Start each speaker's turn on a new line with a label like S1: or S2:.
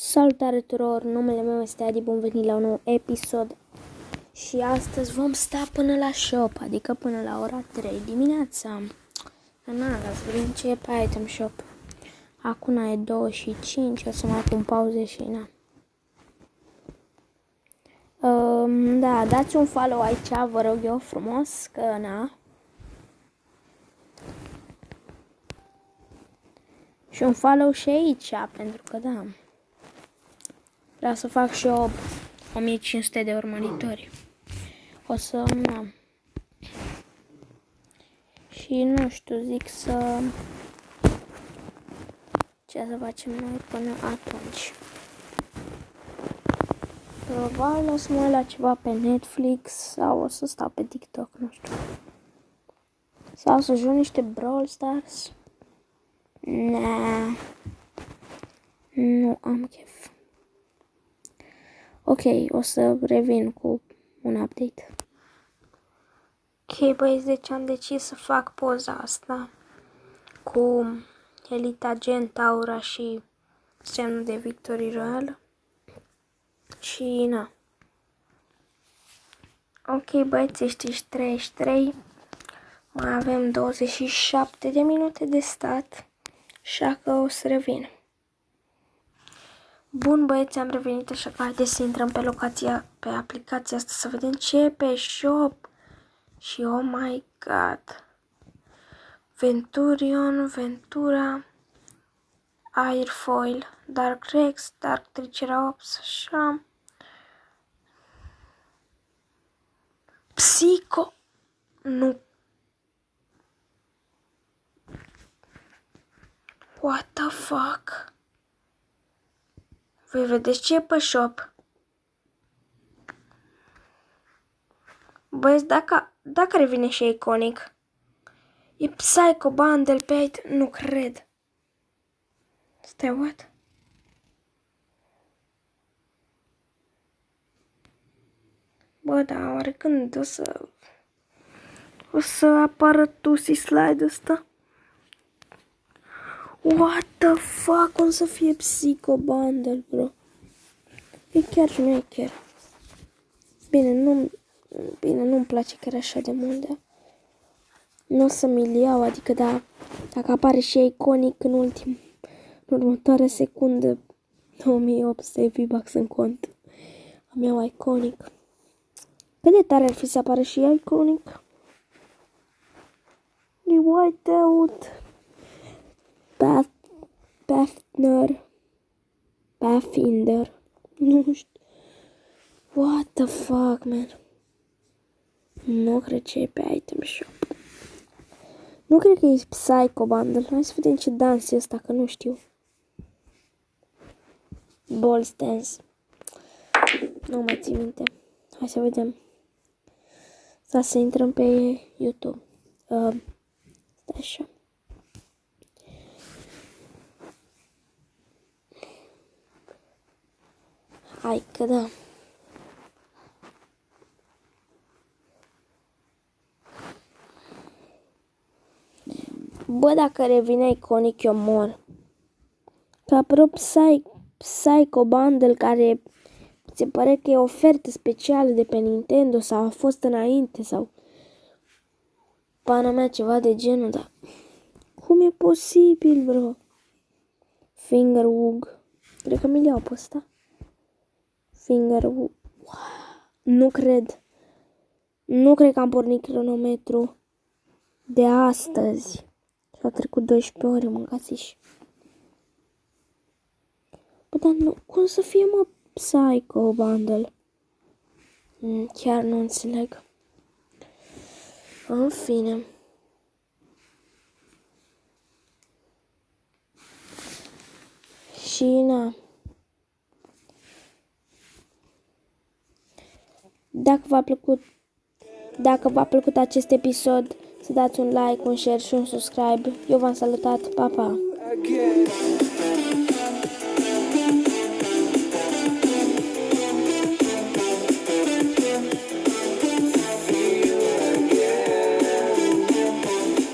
S1: Salutare tuturor, numele meu este Adi, bun venit la un nou episod. Și astăzi vom sta până la shop, adică până la ora 3 dimineața. Să vedem ce e pe item shop. Acum e 2:05, o să mai pun pauze și na. Da, dați un follow aici, vă rog eu frumos, că na. Și un follow și aici, pentru că da. Vreau să fac și eu 1500 de urmăritori. O să, na. Și nu știu, zic să... ce să facem noi până atunci. Probabil o să mă uit la ceva pe Netflix sau o să stau pe TikTok, nu știu. Sau să joc niște Brawl Stars. Nu am chef. Ok, o să revin cu un update. Ok, băieți, deci am decis să fac poza asta cu Elite Agent, Aura și semnul de Victory Royale. Și na. Ok, băieți, ești 33. Mai avem 27 de minute de stat. Așa că o să revin. Bun, băieți, am revenit, așa că haideți să intrăm pe locația, pe aplicația asta, să vedem ce e pe shop. Și oh my god. Venturion, Ventura, Airfoil, Dark Rex, Dark Triceratops, așa. Psico. Nu. What the fuck? Voi vedeți ce e pe shop? Băieți, dacă revine și iconic. E Psycho Bundle pe aici. Nu cred. Stai, what? Bă, da, oare când o să apară Tusi slide ăsta? What the fuck? Cum să fie Psycho Bundle, bro? E chiar șmecher. Bine, nu-mi place chiar așa de mult, da? Nu o să-mi iau, adică da, dacă apare și iconic în următoarea secundă, 2800 V-Bucks în cont. Am iau iconic. Cât de tare ar fi să apară și iconic? E Whiteout. Pathfinder. Nu știu. What the fuck, man? Nu cred ce e pe item shop. Nu cred că e Psycho Bundle. Hai să vedem ce dans e ăsta, că nu știu. Ball Dance. Nu mai țin minte. Hai să vedem. Să intrăm pe YouTube. Stai așa. Hai că da. Bă, dacă revine iconic, eu mor. Că apără Psycho Bundle, care se pare că e o ofertă specială de pe Nintendo sau a fost înainte sau pana mea ceva de genul, dar cum e posibil, bro? Fingerwug. Cred că mi-l iau pe ăsta. Fingerwug. Nu cred. Nu cred că am pornit cronometru de astăzi. S-au trecut 12 ore, mâncați-și. Bă, dar nu, cum să fie, mă, Psycho Bundle? Chiar nu înțeleg. În fine. Și na. Dacă v-a plăcut acest episod, să dați un like, un share și un subscribe. Eu v-am salutat, pa, pa!